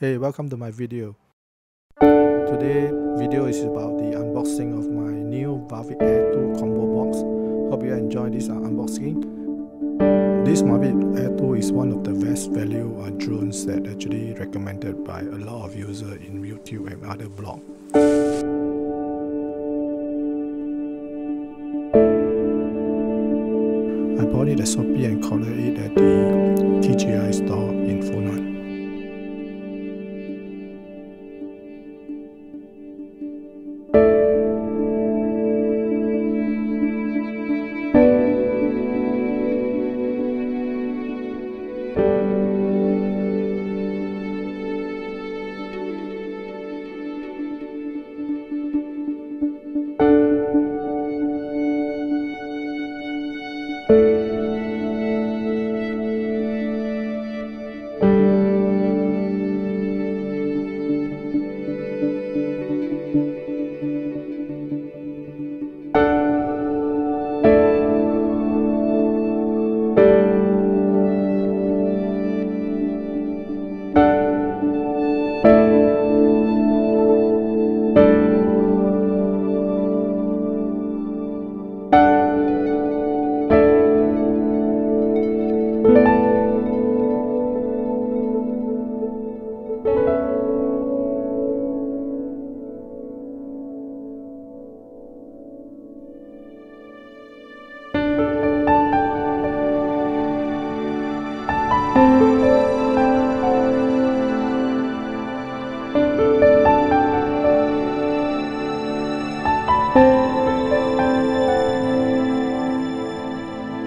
Hey, welcome to my video. Today video is about the unboxing of my new Mavic Air 2 combo box. Hope you enjoy this unboxing. This Mavic Air 2 is one of the best value drones that actually recommended by a lot of users in YouTube and other blogs. I bought it at Shopee and collected it at the TGI store in Funan.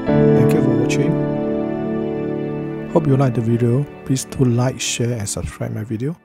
Thank you for watching. Hope you like the video. Please do like, share and subscribe my video.